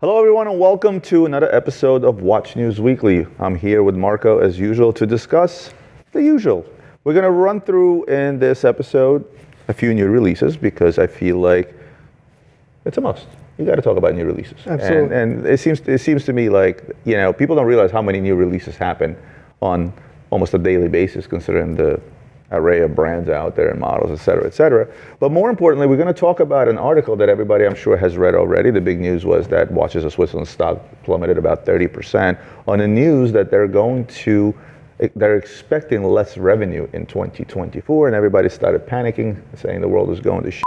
Hello everyone and welcome to another episode of Watch News Weekly. I'm here with Marco as usual to discuss the usual. We're going to run through in this episode a few new releases because I feel like it's a must. You got to talk about new releases. Absolutely. And it seems to me like, people don't realize how many new releases happen on almost a daily basis considering the array of brands out there and models, et cetera, et cetera. But more importantly, we're going to talk about an article that everybody I'm sure has read already. The big news was that watches of Switzerland stock plummeted about 30% on the news that they're expecting less revenue in 2024, and everybody started panicking, saying the world is going to shit.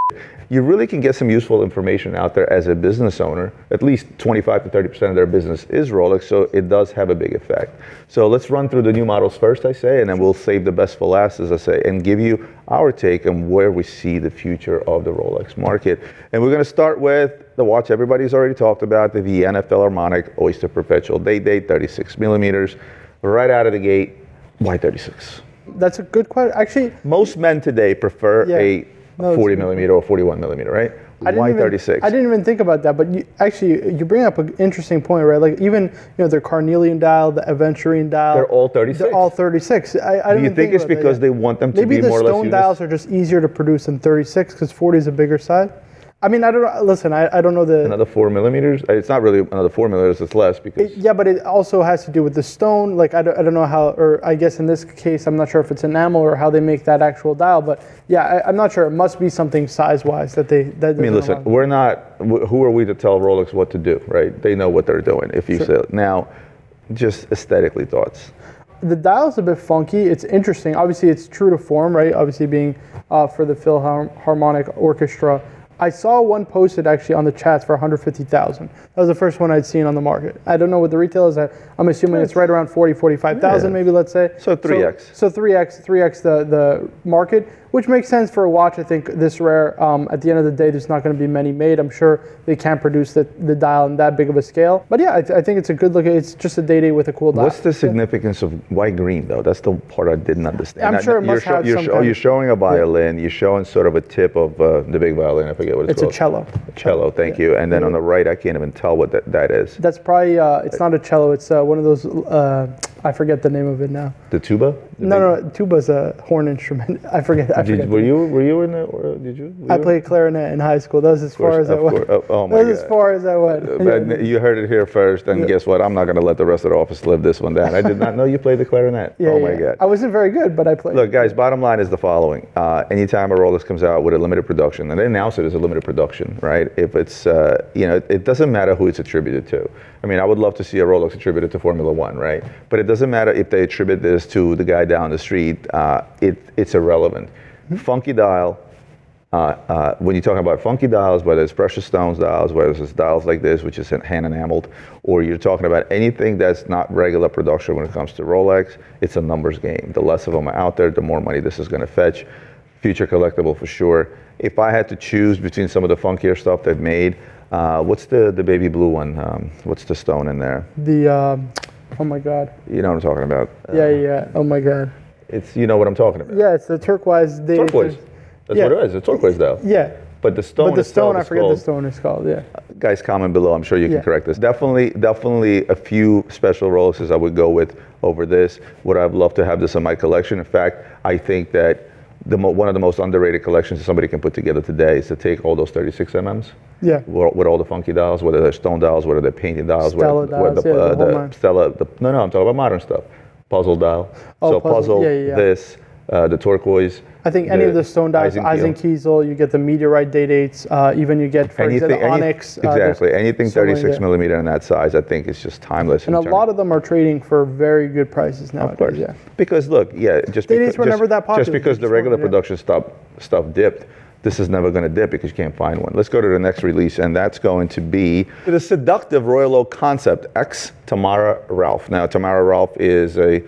You really can get some useful information out there as a business owner. At least 25 to 30% of their business is Rolex, so it does have a big effect. So let's run through the new models first, I say, and then we'll save the best for last, as I say, and give you our take on where we see the future of the Rolex market. And we're going to start with the watch everybody's already talked about, the Vienna Philharmonic Oyster Perpetual Date, 36 millimeters. Right out of the gate, why 36? That's a good question. Actually, most men today prefer a 40 millimeter or 41 millimeter, right? Why 36? I didn't even think about that, but you bring up an interesting point, right? Like even their Carnelian dial, the Aventurine dial. They're all 36. They're all 36. Do you think it's because they want them to be more or less Maybe the stone dials are just easier to produce than 36 because 40 is a bigger size. I mean, I don't know. Listen, I don't know the... Another 4 millimeters? It's not really another 4 millimeters, it's less because... but it also has to do with the stone. Like, I don't know how, or I guess in this case, I'm not sure if it's enamel or how they make that actual dial. But yeah, I'm not sure. It must be something size-wise that they... I mean, listen, we're not... Who are we to tell Rolex what to do, right? They know what they're doing, if you say... Now, just aesthetically thoughts. The dial's a bit funky. It's interesting. Obviously, it's true to form, right? Obviously, being for the Philharmonic Orchestra. I saw one posted actually on the chats for 150,000. That was the first one I'd seen on the market. I don't know what the retail is at. I'm assuming it's right around 45,000 maybe, let's say. So 3x. So 3x the market, which makes sense for a watch, I think, this rare. At the end of the day, there's not going to be many made. I'm sure they can't produce the dial in that big of a scale. But yeah, I think it's a good look. It's just a day with a cool dial. What's the significance of why green, though? That's the part I didn't understand. I'm sure it must have some You're showing a violin. You're showing sort of a tip of the big violin. I forget what it's called. It's a cello. Cello, thank you. And then on the right, I can't even tell what that is. That's probably, it's not a cello. It's one of those, I forget the name of it now. The tuba? No, tuba's a horn instrument. I forget. Were you in it, or did you? I played clarinet in high school. That was as far as I went. Oh my God. That was as far as I went. You heard it here first, and guess what? I'm not going to let the rest of the office live this one down. I did not know you played the clarinet. Oh my God. I wasn't very good, but I played. Look, guys, bottom line is the following. Anytime a Rolex comes out with a limited production, and they announce it as a limited production, right? If it's, it doesn't matter who it's attributed to. I mean, I would love to see a Rolex attributed to Formula One, right? But it doesn't matter if they attribute this to the guy down the street. It's irrelevant. Funky dial. When you're talking about funky dials, whether it's precious stones dials, whether it's dials like this, which is hand enameled, or you're talking about anything that's not regular production when it comes to Rolex, it's a numbers game. The less of them are out there, the more money this is going to fetch. Future collectible for sure. If I had to choose between some of the funkier stuff they've made, what's the baby blue one? What's the stone in there? Oh my God. You know what I'm talking about? Yeah. Oh my God. You know what I'm talking about? Yeah, it's the turquoise. Turquoise. That's what it is. It's turquoise dial. Yeah. But the stone. But the stone, I forget the stone is called. Yeah. Guys, comment below. I'm sure you can correct this. Definitely a few special Rolexes I would go with over this. Would I've loved to have this in my collection. In fact, I think that one of the most underrated collections that somebody can put together today is to take all those 36 MMs. Yeah. With all the funky dials, whether they're stone dials, whether they're painted dials, Stella dials, the Stella. No, I'm talking about modern stuff. Puzzle dial. Oh, puzzle. This. The turquoise. I think any of the stone dials, Eisenkiesel, you get the meteorite dates, even you get, for example, onyx. Exactly, anything 36 millimeter in that size, I think is just timeless. And a lot of them are trading for very good prices nowadays. Of course, Because look, just because the regular production stuff dipped, this is never going to dip because you can't find one. Let's go to the next release, and that's going to be the Seductive Royal Oak Concept X Tamara Ralph. Now, Tamara Ralph is a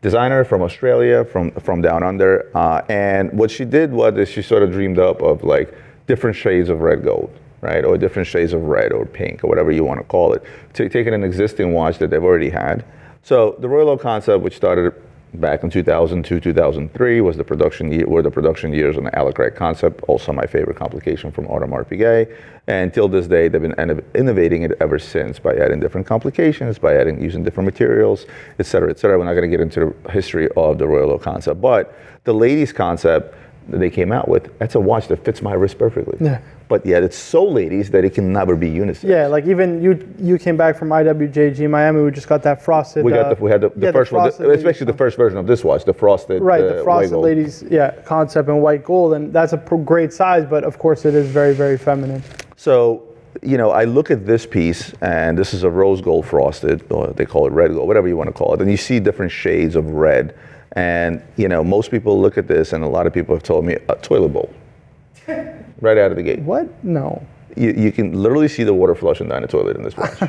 designer from Australia, from down under, and what she did was she sort of dreamed up of like different shades of red gold, right, or different shades of red or pink or whatever you want to call it, taking an existing watch that they've already had. So the Royal Oak Concept, which started back in 2002, 2003 was the production year, were the production years on the Alucrate concept, also my favorite complication from Audemars Piguet. And till this day, they've been innovating it ever since by adding different complications, by using different materials, et cetera, et cetera. We're not going to get into the history of the Royal Oak concept, but the ladies concept that they came out with, that's a watch that fits my wrist perfectly. Yeah. But yet it's so ladies that it can never be unisex. Yeah, like even you came back from IWJG Miami, we just got that frosted. We had the first one, especially the first version of this watch, the frosted. Right, the frosted ladies, concept in white gold, and that's a great size, but of course it is very, very feminine. So, I look at this piece, and this is a rose gold frosted, or they call it red gold, whatever you want to call it, and you see different shades of red. And, most people look at this, and a lot of people have told me, a toilet bowl. Right out of the gate. What? No. You can literally see the water flushing down the toilet in this watch.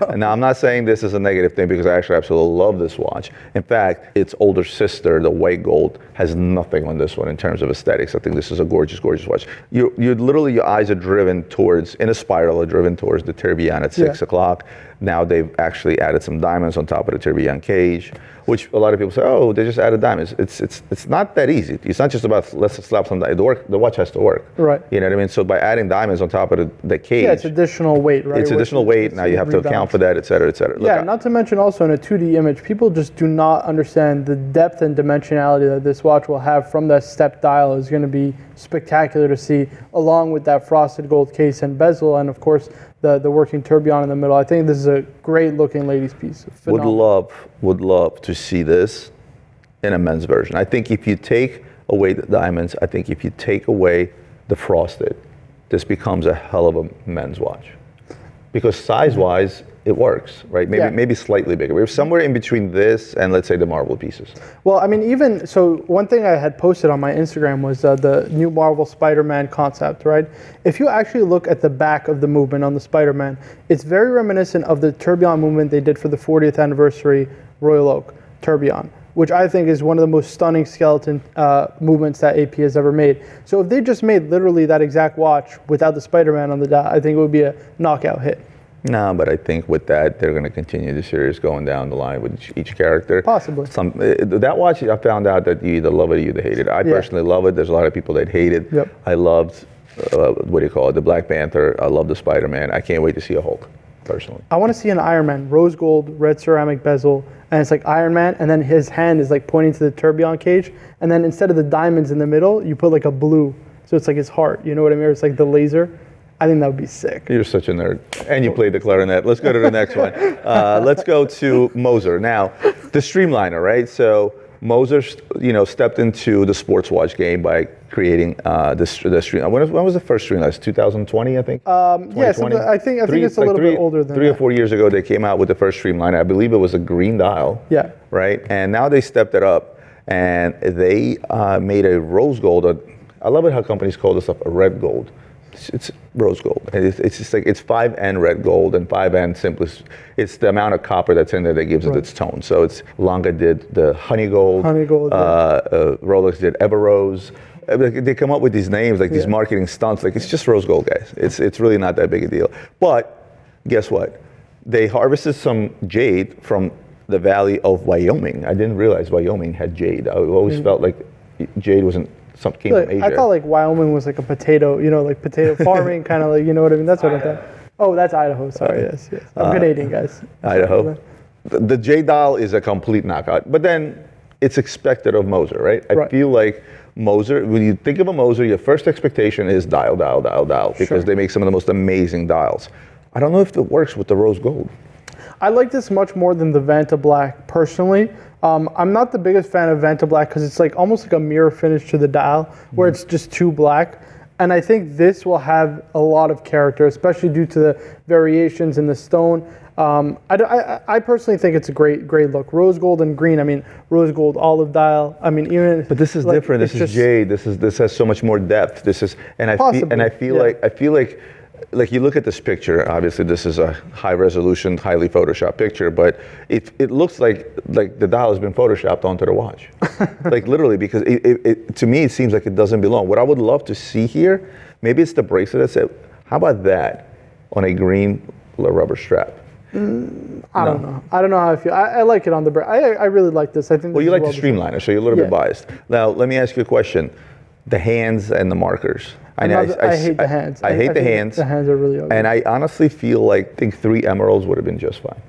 And now I'm not saying this is a negative thing because I actually absolutely love this watch. In fact, its older sister, the white gold, has nothing on this one in terms of aesthetics. I think this is a gorgeous, gorgeous watch. You literally, your eyes are driven towards, in a spiral, are driven towards the tourbillon at 6 o'clock. Now they've actually added some diamonds on top of the tourbillon cage, which a lot of people say, oh, they just added diamonds. It's not that easy. It's not just about let's slap some diamonds. The watch has to work. Right. You know what I mean? So by adding diamonds on top of the cage. Yeah, it's additional weight, right? It's additional weight. Now you have to account for that, et cetera, et cetera. Yeah, not to mention also in a 2D image, people just do not understand the depth and dimensionality that this watch will have from that step dial is going to be spectacular to see, along with that frosted gold case and bezel, and of course the working tourbillon in the middle. I think this is a great looking ladies piece. Phenomenal. Would love to see this in a men's version. I think if you take away the diamonds, I think if you take away the frosted, this becomes a hell of a men's watch. Because size-wise, it works, right? Maybe slightly bigger. We're somewhere in between this and, let's say, the Marvel pieces. Well, I mean, even so, one thing I had posted on my Instagram was the new Marvel Spider-Man concept, right? If you actually look at the back of the movement on the Spider-Man, it's very reminiscent of the tourbillon movement they did for the 40th anniversary Royal Oak tourbillon, which I think is one of the most stunning skeleton movements that AP has ever made. So if they just made literally that exact watch without the Spider-Man on the dial, I think it would be a knockout hit. No, but I think with that, they're going to continue the series going down the line with each character. Possibly. That watch, I found out that you either love it or you either hate it. I personally love it. There's a lot of people that hate it. Yep. I loved, the Black Panther. I love the Spider-Man. I can't wait to see a Hulk, personally. I want to see an Iron Man, rose gold, red ceramic bezel, and it's like Iron Man, and then his hand is like pointing to the tourbillon cage, and then instead of the diamonds in the middle, you put like a blue, so it's like his heart, you know what I mean? It's like the laser. I think that would be sick. You're such a nerd. And you played the clarinet. Let's go to the next one. Let's go to Moser. Now, the Streamliner, right? So Moser, stepped into the sports watch game by creating the Stream. When was the first Streamliner? 2020, I think? Yes, I think it's a little bit older than that. 3 or 4 years ago, they came out with the first Streamliner. I believe it was a green dial. Yeah. Right? And now they stepped it up, and they made a rose gold. I love it how companies call this stuff a red gold. It's rose gold. It's just like, it's 5N red gold, and 5N simply, it's the amount of copper that's in there that gives it its tone. So it's Lange did the honey gold. Rolex did Ever Rose. They come up with these names, like these marketing stunts. Like, it's just rose gold, guys. It's really not that big a deal. But guess what? They harvested some jade from the valley of Wyoming. I didn't realize Wyoming had jade. I always felt like jade wasn't. Came from Asia. I thought like Wyoming was like a potato, like potato farming, kind of like, you know what I mean? That's what I thought. Oh, that's Idaho. Sorry, yes. I'm Canadian, guys. Idaho. The J dial is a complete knockout, but then it's expected of Moser, right? I feel like Moser, when you think of a Moser, your first expectation is dial, because they make some of the most amazing dials. I don't know if it works with the rose gold. I like this much more than the Vanta Black personally. I'm not the biggest fan of Vanta Black because it's like almost like a mirror finish to the dial where it's just too black. And I think this will have a lot of character, especially due to the variations in the stone. I personally think it's a great look. Rose gold and green. I mean, rose gold olive dial. I mean, even. But this is like, different. This is jade. This has so much more depth. I feel like you look at this picture, obviously this is a high resolution, highly photoshopped picture, but it looks like the dial has been photoshopped onto the watch. Like literally, because to me it seems like it doesn't belong. What I would love to see here, maybe it's the bracelet that said, how about that on a green rubber strap? I don't know. I don't know how I feel. I like it on the brand. I really like this. I think. Well, this you is like the designed. Streamliner, so you're a little bit biased. Now, let me ask you a question. The hands and the markers. I hate the hands. I hate the think hands. The hands are really ugly. And I honestly feel like, think 3 emeralds would have been just fine.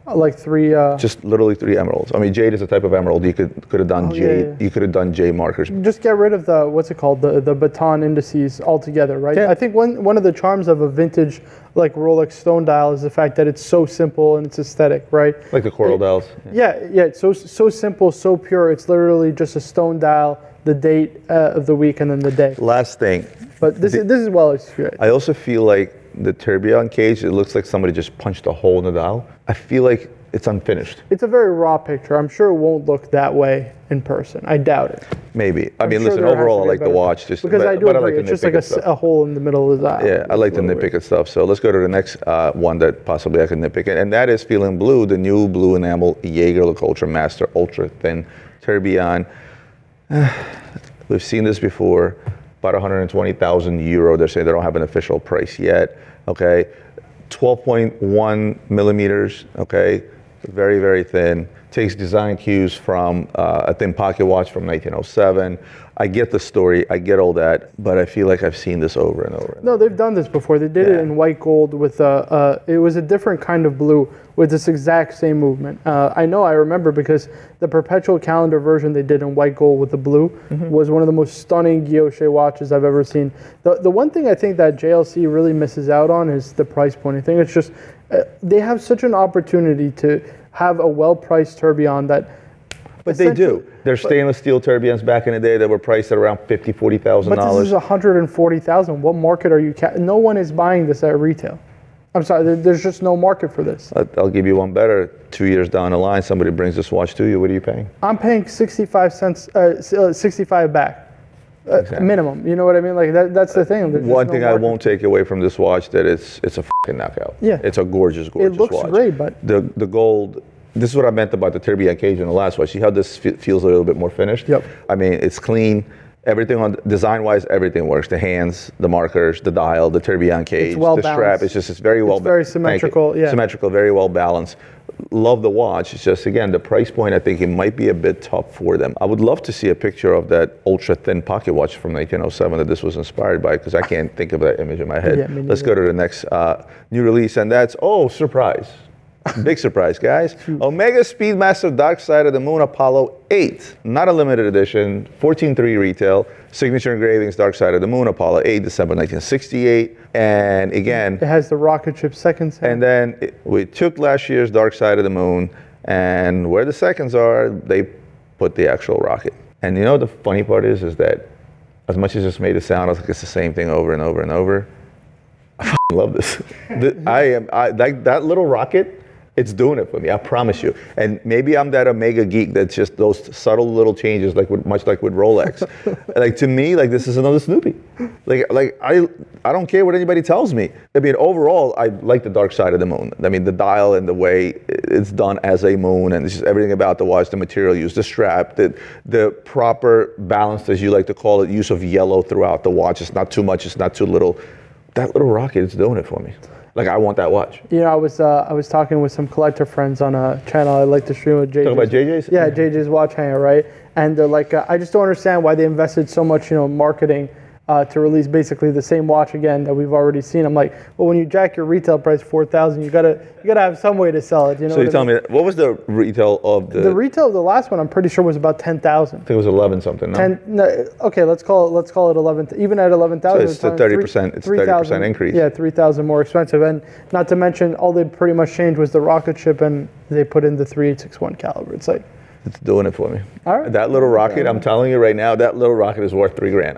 Like 3. Just literally 3 emeralds. I mean, jade is a type of emerald. You could have done jade. Yeah. You could have done jade markers. Just get rid of the what's it called, the baton indices altogether, right? Yeah. I think one of the charms of a vintage like Rolex stone dial is the fact that it's so simple and it's aesthetic, right? Like the coral dials. Yeah, it's so simple, so pure. It's literally just a stone dial, the date of the week, and then the day. Last thing. But this is well executed. I also feel like the tourbillon cage, it looks like somebody just punched a hole in the dial. I feel like it's unfinished. It's a very raw picture. I'm sure it won't look that way in person. I doubt it. Maybe. I mean, sure listen, there has overall, to I be a like the better- watch. Just Because I do but agree. like It's the just like nitpicky stuff. a hole in the middle of the dial. Yeah, I like the nitpick and stuff. So let's go to the next one that possibly I can nitpick. And that is Feeling Blue, the new blue enamel Jaeger-LeCoultre Master Ultra Thin Tourbillon. We've seen this before. About 120,000 euro. They're saying they don't have an official price yet. Okay. 12.1 millimeters. Okay. Very, very thin. Takes design cues from a thin pocket watch from 1907. I get the story, I get all that, but I feel like I've seen this over and over. No, they've done this before. They did it in white gold with it was a different kind of blue with this exact same movement. I remember because the Perpetual Calendar version they did in white gold with the blue was one of the most stunning guilloche watches I've ever seen. The one thing I think that JLC really misses out on is the price point. I think it's just, they have such an opportunity to have a well-priced tourbillon that. But they do. There's stainless steel tourbillons back in the day that were priced at around $50,000, $40,000. But this is $140,000. What market are you? No one is buying this at retail. I'm sorry. There's just no market for this. I'll give you one better. 2 years down the line, somebody brings this watch to you. What are you paying? I'm paying 65 cents, 65 back, Exactly. minimum. You know what I mean? Like that's the thing. There's One just thing no I market. won't take away from this watch that it's a fucking knockout. Yeah. It's a gorgeous, gorgeous It looks watch. great, but The gold. This is what I meant about the tourbillon cage in the last watch. See how this feels a little bit more finished? Yep. I mean, it's clean. Everything on design-wise, everything works. The hands, the markers, the dial, the tourbillon cage, well the strap. balanced. It's very well. It's very thank you. symmetrical, yeah. Symmetrical, very well balanced. Love the watch. It's just again the price point. I think it might be a bit tough for them. I would love to see a picture of that ultra thin pocket watch from 1907 that this was inspired by, because I can't think of that image in my head. Yeah, me Let's neither. go to the next new release, and that's surprise. Big surprise, guys. Omega Speedmaster Dark Side of the Moon Apollo 8. Not a limited edition, 14.3 retail. Signature engravings, Dark Side of the Moon, Apollo 8, December 1968. And again, it has the rocket ship seconds. and then we took last year's Dark Side of the Moon, and where the seconds are, they put the actual rocket. And you know the funny part is that as much as this made it sound like it's the same thing over and over and over, I fucking love this. Like that little rocket. It's doing it for me, I promise you. And maybe I'm that Omega geek that's just those subtle little changes, much like with Rolex. Like to me, like this is another Snoopy. Like I don't care what anybody tells me. I mean, overall, I like the Dark Side of the Moon. I mean, the dial and the way it's done as a moon, and it's just everything about the watch, the material used, the strap, the proper balance, as you like to call it, use of yellow throughout the watch. It's not too much, it's not too little. That little rocket is doing it for me. Like, I want that watch. You know, I was talking with some collector friends on a channel I like to stream with. Talking about JJ's? Yeah, JJ's Watch Hanger, right? And they're like, I just don't understand why they invested so much, marketing to release basically the same watch again that we've already seen. I'm like, well, when you jack your retail price $4,000, you gotta have some way to sell it. You know. So you tell me, what was the retail of the? The retail of the last one, I'm pretty sure, was about 10,000. I think it was 11 something. No? No, okay, let's call it 11. Even at 11,000, So it's a 30%. It's a 30% increase. Yeah, 3,000 more expensive, and not to mention all they pretty much changed was the rocket ship, and they put in the 3861 caliber. It's like, It's doing it for me. All right. That little rocket, I'm telling you right now, that little rocket is worth $3,000.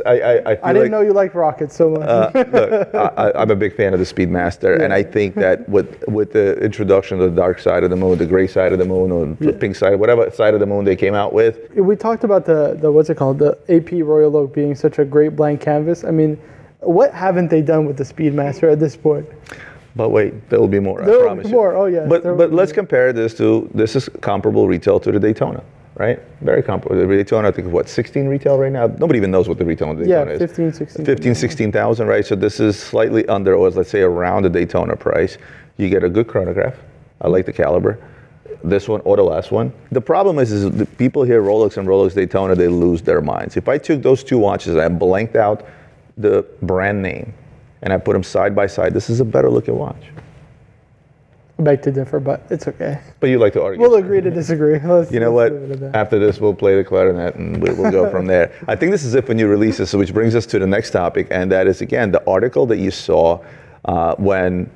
I I didn't know you liked rockets so much. Look, I'm a big fan of the Speedmaster, and I think that with the introduction of the Dark Side of the Moon, the gray side of the moon, or the pink side, whatever side of the moon they came out with. We talked about the what's it called, the AP Royal Oak being such a great blank canvas. I mean, what haven't they done with the Speedmaster at this point? But wait, there will be more. There I will promise be you. more. Oh yeah. But let's compare this is comparable retail to the Daytona. right? Very comparable. The Daytona, I think, what, 16 retail right now? Nobody even knows what the retail on the Daytona Yeah, is. 15, 16. 15, 16,000, right? So this is slightly under, or let's say around the Daytona price. You get a good chronograph. I like the caliber. This one or the last one. The problem is the people hear Rolex and Rolex Daytona, they lose their minds. If I took those two watches and I blanked out the brand name and I put them side by side, this is a better looking watch. I beg to differ, but it's okay. But you like to argue. We'll agree to disagree. You know what? After this, we'll play the clarinet and we'll go from there. I think this is it for new releases, so which brings us to the next topic, and that is, again, the article that you saw when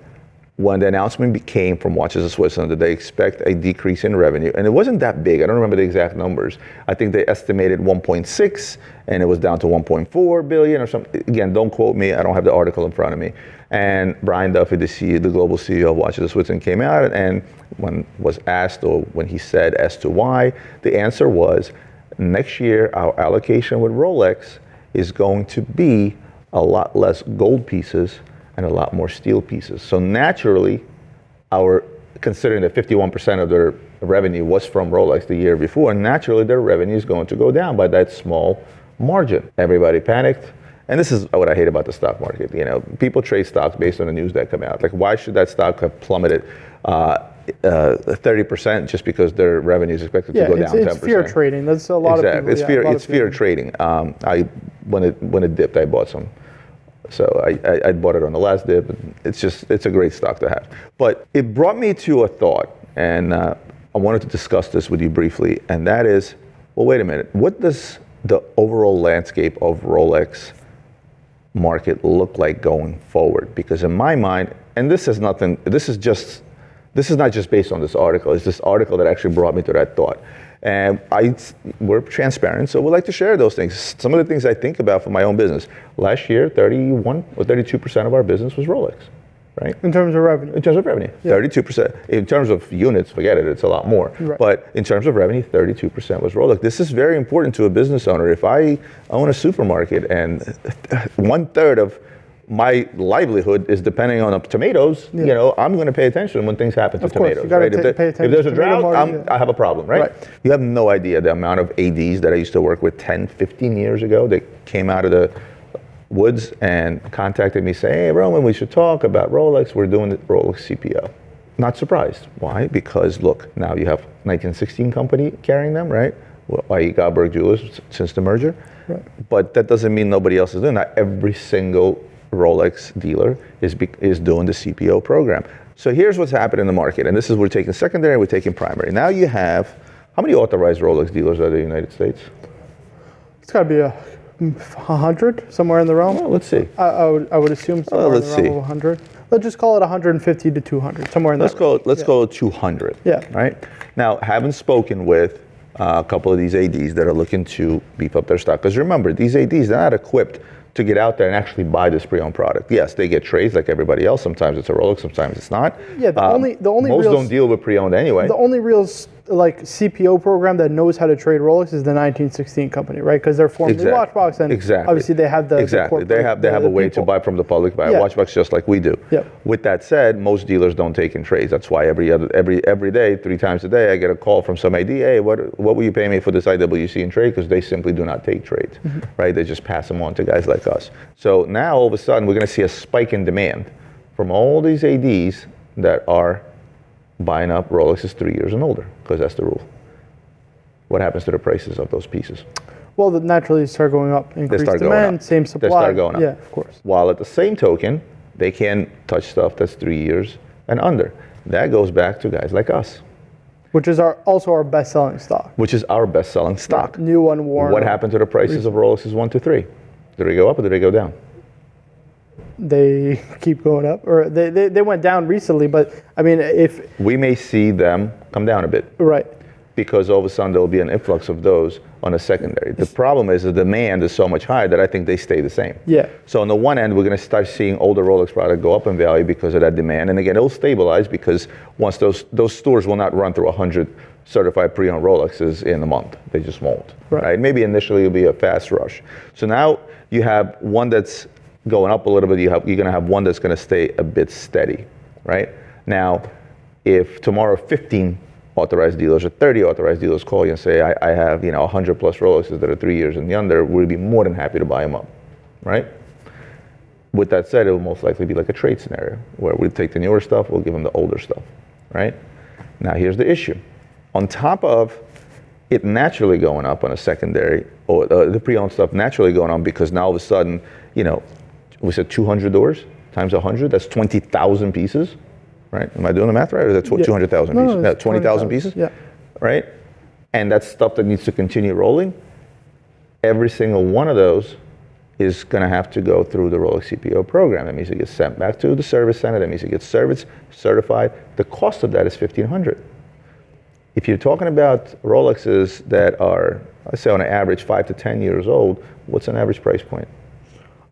the announcement came from Watches of Switzerland that they expect a decrease in revenue. And it wasn't that big. I don't remember the exact numbers. I think they estimated 1.6, and it was down to 1.4 billion or something. Again, don't quote me. I don't have the article in front of me. And Brian Duffy, the global CEO of Watches of Switzerland, came out, and when was asked, or when he said as to why, the answer was, next year our allocation with Rolex is going to be a lot less gold pieces and a lot more steel pieces. So naturally, considering that 51% of their revenue was from Rolex the year before, naturally their revenue is going to go down by that small margin. Everybody panicked. And this is what I hate about the stock market. You know, people trade stocks based on the news that come out. Like, why should that stock have plummeted 30% just because their revenue is expected to go down 10%? It's fear trading. That's a lot of people. It's fear trading. When it dipped, I bought some. So I bought it on the last dip. It's a great stock to have. But it brought me to a thought, and I wanted to discuss this with you briefly, and that is, well, wait a minute. What does the overall landscape of Rolex market look like going forward? Because in my mind, and this is not just based on this article, it's this article that actually brought me to that thought. And we're transparent, so we like to share those things. Some of the things I think about for my own business. Last year, 31 or 32% of our business was Rolex, right? In terms of revenue. In terms of revenue, yeah. 32%. In terms of units, forget it, it's a lot more. Right. But in terms of revenue, 32% was Rolex. This is very important to a business owner. If I own a supermarket and 1/3 of my livelihood is depending on tomatoes, you know, I'm going to pay attention when things happen to tomatoes. You gotta right? pay attention. If there's a drought, market, I have a problem, right? You have no idea the amount of ADs that I used to work with 10, 15 years ago that came out of the woods and contacted me saying, hey, Roman, we should talk about Rolex. We're doing the Rolex CPO. Not surprised. Why? Because, look, now you have 1916 company carrying them, right? i.e. Goldberg Jewelers since the merger. Right. But that doesn't mean nobody else is doing that. Every single Rolex dealer is doing the CPO program. So here's what's happened in the market, and this is we're taking secondary, we're taking primary. Now you have, how many authorized Rolex dealers are there in the United States? It's got to be 100, somewhere in the realm. Well, let's see. I would assume somewhere in the realm of 100. Let's just call it 150 to 200, somewhere in there. Let's call it 200. Yeah. Right. Now, having spoken with a couple of these ADs that are looking to beef up their stock, because remember, these ADs, they're not equipped to get out there and actually buy this pre-owned product. Yes, they get trades like everybody else. Sometimes it's a Rolex, sometimes it's not. Yeah, the only most real, don't deal with pre-owned anyway. The only real like CPO program that knows how to trade Rolex is the 1916 company, right? Because they're formerly Watchbox, and obviously they have the they have a way to buy from the public by a Watchbox just like we do. Yep. With that said, most dealers don't take in trades. That's why every day, 3 times a day, I get a call from some AD. Hey, what will you pay me for this IWC in trade? Because they simply do not take trades, right? They just pass them on to guys like us. So now all of a sudden we're going to see a spike in demand from all these ADs that are buying up Rolexes 3 years and older, because that's the rule. What happens to the prices of those pieces? Well, they naturally start going up. Increased demand, same supply. They start going up. Yeah, of course. While at the same token, they can't touch stuff that's 3 years and under. That goes back to guys like us. Which is also our best-selling stock. Which is our best-selling stock. Right. New, unworn. What happened to the prices of Rolexes 1 to 3? Did they go up or did they go down? They keep going up, or they went down recently, but I mean, if we may see them come down a bit, right, because all of a sudden there will be an influx of those on a secondary. The problem is the demand is so much higher that I think they stay the same. Yeah. So on the one end, we're going to start seeing older Rolex product go up in value because of that demand, and again, it'll stabilize because once those stores will not run through 100 certified pre-owned Rolexes in a month. They just won't. Right? Maybe initially it'll be a fast rush. So now you have one that's going up a little bit, you're going to have one that's going to stay a bit steady, right? Now, if tomorrow 15 authorized dealers or 30 authorized dealers call you and say, I have 100 plus Rolexes that are 3 years and younger, we'd be more than happy to buy them up, right? With that said, it will most likely be like a trade scenario where we'll take the newer stuff, we'll give them the older stuff, right? Now here's the issue. On top of it naturally going up on a secondary, or the pre-owned stuff naturally going on because now all of a sudden, we said 200 doors times 100, that's 20,000 pieces, right? Am I doing the math right? Or is that 200,000 pieces? No, 20,000 pieces? Yeah. Right? And that's stuff that needs to continue rolling. Every single one of those is going to have to go through the Rolex CPO program. That means it gets sent back to the service center. That means it gets serviced, certified. The cost of that is $1,500. If you're talking about Rolexes that are, let's say on an average 5 to 10 years old, what's an average price point?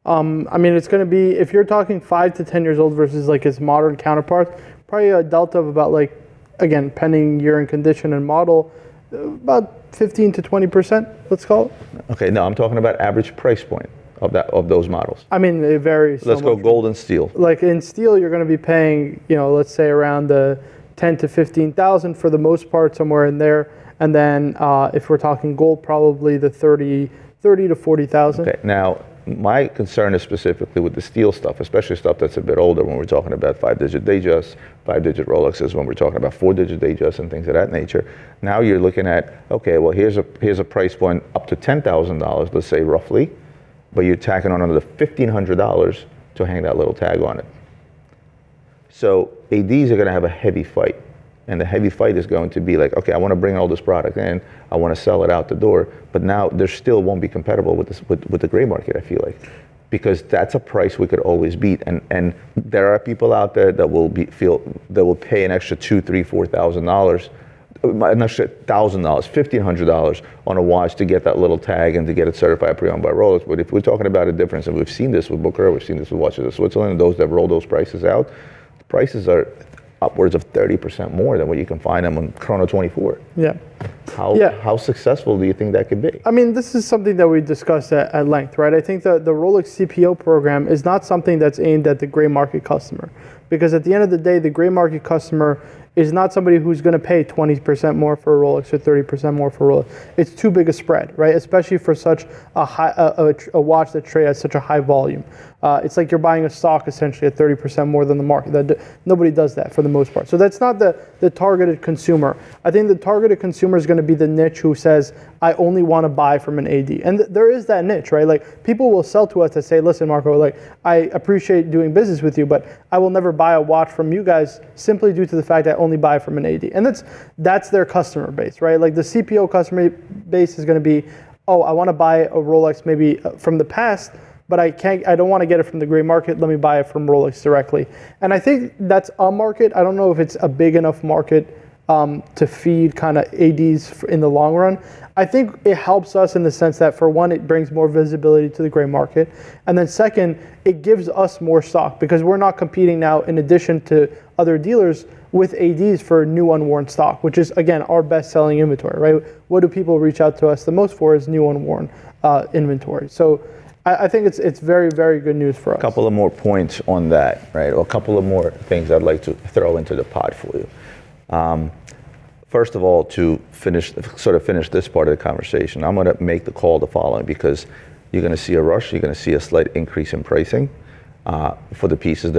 It's going to be, if you're talking 5 to 10 years old versus like its modern counterparts, probably a delta of about like, again, pending year and condition and model, about 15 to 20%, let's call it. Okay, no, I'm talking about average price point of those models. It varies. Let's go gold and steel. Like in steel, you're going to be paying, let's say around the 10 to 15,000 for the most part, somewhere in there. And then if we're talking gold, probably the 30 to 40,000. Okay, now my concern is specifically with the steel stuff, especially stuff that's a bit older when we're talking about 5-digit Datejust, 5-digit Rolexes, when we're talking about 4-digit Datejust and things of that nature. Now you're looking at, okay, well here's a price point up to $10,000, let's say roughly, but you're tacking on another $1,500 to hang that little tag on it. So ADs are going to have a heavy fight. And the heavy fight is going to be like, okay, I want to bring all this product in, I want to sell it out the door, but now there still won't be compatible with the gray market, I feel like. Because that's a price we could always beat. And there are people out there that will pay an extra $2,000, $3,000, $4,000, an extra $1,000, $1,500 on a watch to get that little tag and to get it certified pre-owned by Rolex. But if we're talking about a difference, and we've seen this with Booker, we've seen this with Watches of Switzerland, and those that roll those prices out, the prices are upwards of 30% more than what you can find them on Chrono 24. Yeah. How successful do you think that could be? This is something that we discussed at length, right? I think the Rolex CPO program is not something that's aimed at the gray market customer, because at the end of the day, the gray market customer is not somebody who's going to pay 20% more for a Rolex or 30% more for a Rolex. It's too big a spread, right? Especially for such a watch that trades at such a high volume. It's like you're buying a stock essentially at 30% more than the market. Nobody does that for the most part. So that's not the targeted consumer. I think the targeted consumer is going to be the niche who says, I only want to buy from an AD. And there is that niche, right? Like people will sell to us to say, listen, Marco, like I appreciate doing business with you, but I will never buy a watch from you guys simply due to the fact that I only buy from an AD. And that's their customer base, right? Like the CPO customer base is going to be, oh, I want to buy a Rolex maybe from the past, but I don't want to get it from the gray market. Let me buy it from Rolex directly. And I think that's a market. I don't know if it's a big enough market to feed kind of ADs in the long run. I think it helps us in the sense that, for one, it brings more visibility to the gray market. And then second, it gives us more stock, because we're not competing now, in addition to other dealers, with ADs for new unworn stock, which is, again, our best selling inventory, right? What do people reach out to us the most for is new unworn inventory. So I think it's very, very good news for us. A couple of more points on that, right? Or a couple of more things I'd like to throw into the pot for you. First of all, to finish this part of the conversation, I'm going to make the call the following, because you're going to see a rush, you're going to see a slight increase in pricing for the pieces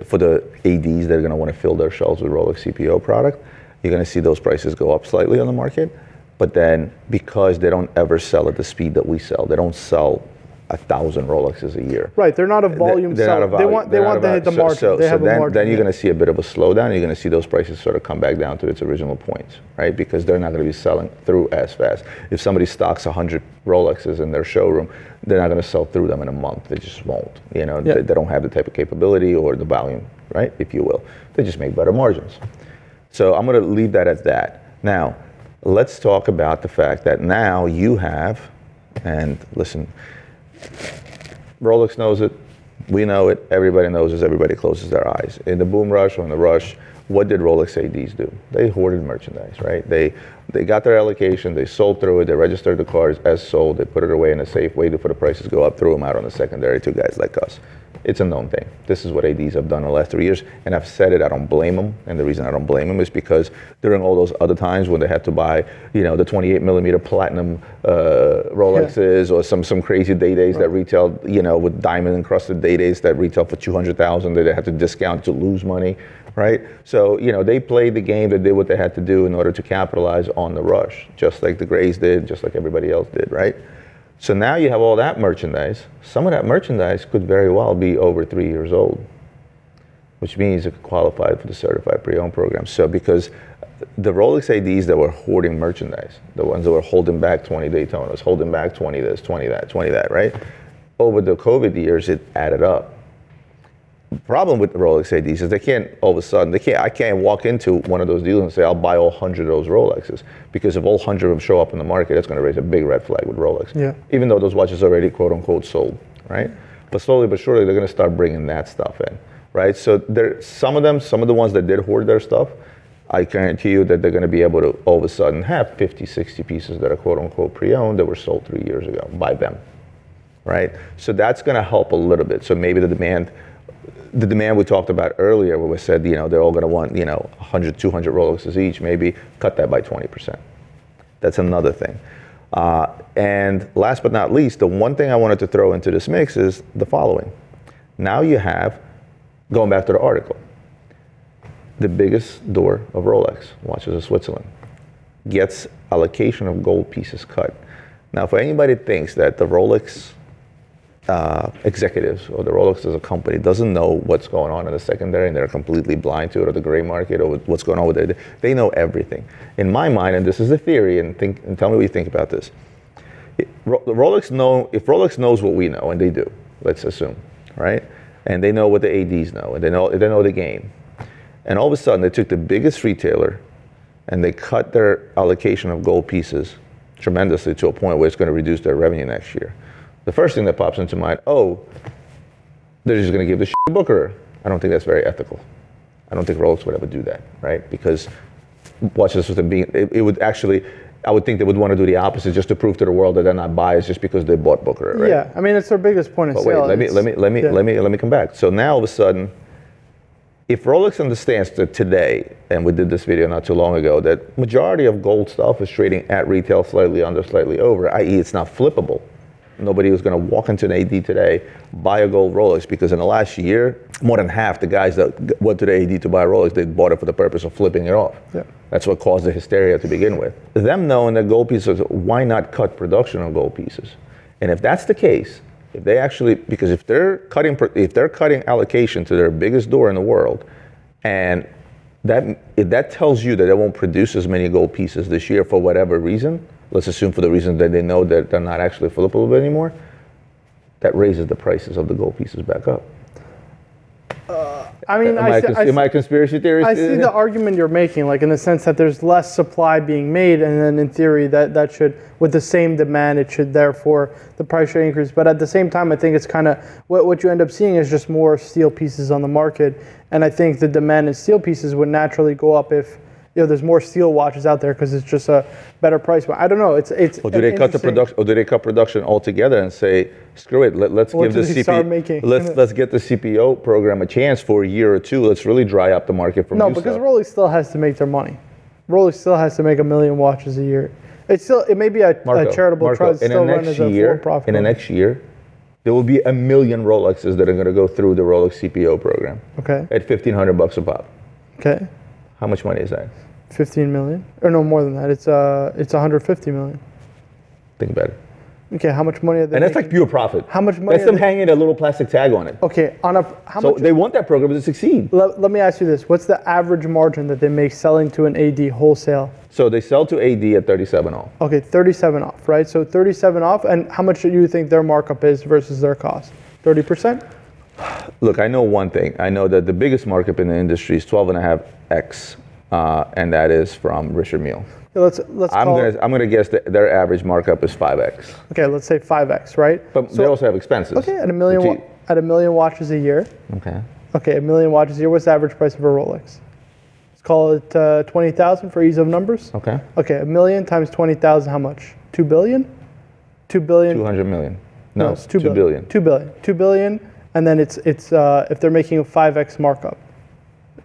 for the ADs that are going to want to fill their shelves with Rolex CPO product. You're going to see those prices go up slightly on the market, but then because they don't ever sell at the speed that we sell, they don't sell 1,000 Rolexes a year. Right, they're not a volume seller. They want to hit the margin. Then you're going to see a bit of a slowdown. You're going to see those prices sort of come back down to its original points, right? Because they're not going to be selling through as fast. If somebody stocks 100 Rolexes in their showroom, they're not going to sell through them in a month. They just won't. They don't have the type of capability or the volume, right, if you will. They just make better margins. So I'm going to leave that at that. Now, let's talk about the fact that now you have, and listen, Rolex knows it, we know it, everybody knows it, everybody closes their eyes. In the boom rush or in the rush, what did Rolex ADs do? They hoarded merchandise, right? They got their allocation, they sold through it, they registered the cars as sold, they put it away in a safe way before the prices go up, threw them out on the secondary to guys like us. It's a known thing. This is what ADs have done in the last 3 years, and I've said it, I don't blame them, and the reason I don't blame them is because during all those other times when they had to buy, the 28 millimeter platinum Rolexes or some crazy day-days that retail, with diamond encrusted day-days that retail for 200,000 that they had to discount to lose money, right? So, they played the game, they did what they had to do in order to capitalize on the rush, just like the Grays did, just like everybody else did, right? So now you have all that merchandise. Some of that merchandise could very well be over 3 years old, which means it could qualify for the certified pre-owned program. So because the Rolex ADs that were hoarding merchandise, the ones that were holding back 20 Daytonas, holding back 20 this, 20 that, 20 that, right? Over the COVID years, it added up. The problem with the Rolex ADs is they can't all of a sudden, I can't walk into one of those deals and say, I'll buy all 100 of those Rolexes. Because if all 100 of them show up in the market, it's going to raise a big red flag with Rolex. Yeah. Even though those watches are already quote unquote sold, right? But slowly but surely, they're going to start bringing that stuff in, right? So some of the ones that did hoard their stuff, I guarantee you that they're going to be able to all of a sudden have 50, 60 pieces that are quote unquote pre-owned that were sold 3 years ago by them, right? So that's going to help a little bit. So maybe the demand we talked about earlier, where we said, they're all going to want, 100, 200 Rolexes each, maybe cut that by 20%. That's another thing. And last but not least, the one thing I wanted to throw into this mix is the following. Now you have, going back to the article, the biggest door of Rolex, Watches of Switzerland, gets allocation of gold pieces cut. Now, for anybody that thinks that the Rolex executives or the Rolex as a company doesn't know what's going on in the secondary and they're completely blind to it, or the gray market, or what's going on with it, they know everything. In my mind, and this is the theory, and tell me what you think about this. If Rolex knows what we know, and they do, let's assume, right? And they know what the ADs know, and they know the game. And all of a sudden, they took the biggest retailer and they cut their allocation of gold pieces tremendously to a point where it's going to reduce their revenue next year. The first thing that pops into mind, they're just going to give the shit to Booker. I don't think that's very ethical. I don't think Rolex would ever do that, right? Because watches with them being, it would actually, I would think they would want to do the opposite, just to prove to the world that they're not biased just because they bought Booker, right? Yeah, I mean, it's their biggest point of sale. Wait, let me come back. So now all of a sudden, if Rolex understands that today, and we did this video not too long ago, that majority of gold stuff is trading at retail slightly under, slightly over, i.e. it's not flippable. Nobody was going to walk into an AD today, buy a gold Rolex, because in the last year, more than half the guys that went to the AD to buy a Rolex, they bought it for the purpose of flipping it off. Yeah. That's what caused the hysteria to begin with. Them knowing that gold pieces, why not cut production on gold pieces? And if that's the case, if they actually, because if they're cutting allocation to their biggest door in the world, and that tells you that they won't produce as many gold pieces this year for whatever reason, let's assume for the reason that they know that they're not actually flippable anymore, that raises the prices of the gold pieces back up. I mean, am I a conspiracy theorist? I see the argument you're making, like in the sense that there's less supply being made, and then in theory that should, with the same demand, it should therefore the price should increase. But at the same time, I think it's kind of what you end up seeing is just more steel pieces on the market, and I think the demand in steel pieces would naturally go up if there's more steel watches out there because it's just a better price. But I don't know. Or do they cut the production? Or do they cut production altogether and say, screw it, let's give the CPO, let's get the CPO program a chance for a year or two. Let's really dry up the market for new because stuff. Rolex still has to make their money. Rolex still has to make 1 million watches a year. It may be a charitable trust still run as a full profit. In the next year, there will be 1 million Rolexes that are going to go through the Rolex CPO program. Okay. At $1,500 a pop. Okay. How much money is that? 15 million, or no, more than that. It's 150 million. Think about it. Okay, how much money are they? And that's like pure profit. How much money? That's them hanging a little plastic tag on it. Okay, so they want that program to succeed. Let me ask you this: what's the average margin that they make selling to an AD wholesale? So they sell to AD at 37 off. Okay, 37 off, right? So 37 off, and how much do you think their markup is versus their cost? 30%? Look, I know one thing. I know that the biggest markup in the industry is 12.5x. And that is from Richard Mille. I'm gonna guess that their average markup is 5x. Okay, let's say 5x, right? But they also have expenses. Okay, at 1 million watches a year. Okay. Okay, 1 million watches a year. What's the average price of a Rolex? call it 20,000 for ease of numbers. Okay. Okay, 1 million times 20,000, how much? 2 billion? 2 billion. 200 million. No, it's 2 billion. 2 billion. 2 billion, and then it's if they're making a 5x markup.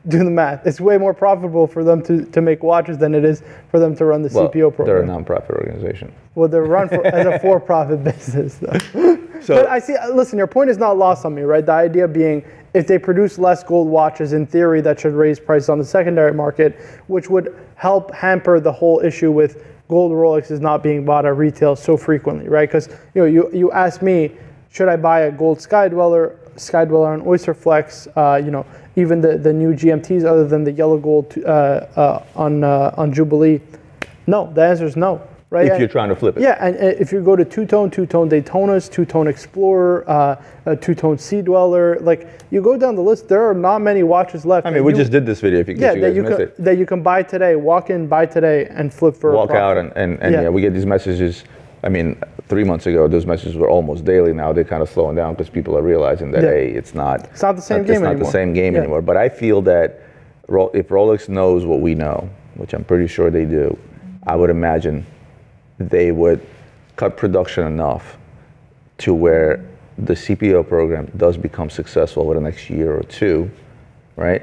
Do the math. It's way more profitable for them to make watches than it is for them to run the CPO program. They're a non-profit organization. Well, they're run as a for-profit business, though. But I see. Listen, your point is not lost on me, right? The idea being, if they produce less gold watches, in theory, that should raise prices on the secondary market, which would help hamper the whole issue with gold Rolexes not being bought at retail so frequently, right? Because you asked me, should I buy a gold Skydweller on Oyster Flex? Even the new GMTs, other than the yellow gold on Jubilee. No, the answer is no. Right? If you're trying to flip it. Yeah, and if you go to two-tone Daytonas, two-tone Explorer, two-tone Sea Dweller, like you go down the list, there are not many watches left. I mean, we just did this video if you guys missed it. That you can buy today, walk in, buy today, and flip for Walk a profit. out and we get these messages. I mean, 3 months ago, those messages were almost daily. Now they're kind of slowing down because people are realizing that, hey, it's not the same game anymore. It's not the same game anymore. But I feel that if Rolex knows what we know, which I'm pretty sure they do, I would imagine they would cut production enough to where the CPO program does become successful over the next year or two, right?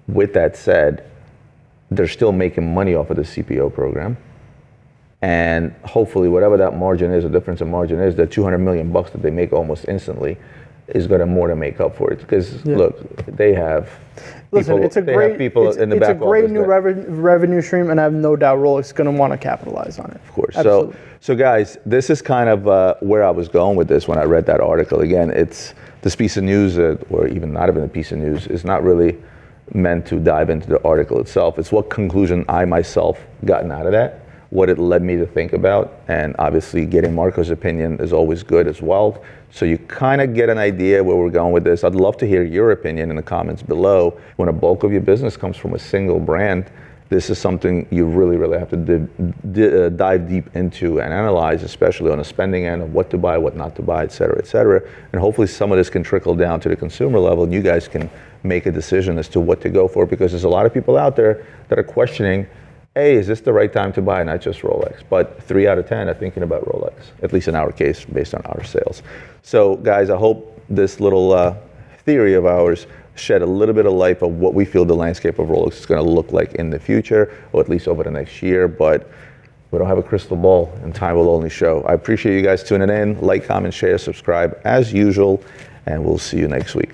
With that said, they're still making money off of the CPO program. And hopefully whatever that margin is, the difference in margin is, the $200 million that they make almost instantly is going to more than make up for it. Because look, they have it's a great new that, revenue stream, and I have no doubt Rolex is going to want to capitalize on it. Of course. Absolutely. So guys, this is kind of where I was going with this when I read that article. Again, it's this piece of news, or even not even a piece of news, is not really meant to dive into the article itself. It's what conclusion I myself gotten out of that, what it led me to think about, and obviously getting Marco's opinion is always good as well. So you kind of get an idea where we're going with this. I'd love to hear your opinion in the comments below. When a bulk of your business comes from a single brand, this is something you really, really have to dive deep into and analyze, especially on the spending end of what to buy, what not to buy, et cetera, et cetera. And hopefully some of this can trickle down to the consumer level, and you guys can make a decision as to what to go for, because there's a lot of people out there that are questioning, hey, is this the right time to buy, not just Rolex? But 3 out of 10 are thinking about Rolex, at least in our case, based on our sales. So guys, I hope this little theory of ours shed a little bit of light of what we feel the landscape of Rolex is going to look like in the future, or at least over the next year. But we don't have a crystal ball, and time will only show. I appreciate you guys tuning in. Like, comment, share, subscribe as usual, and we'll see you next week.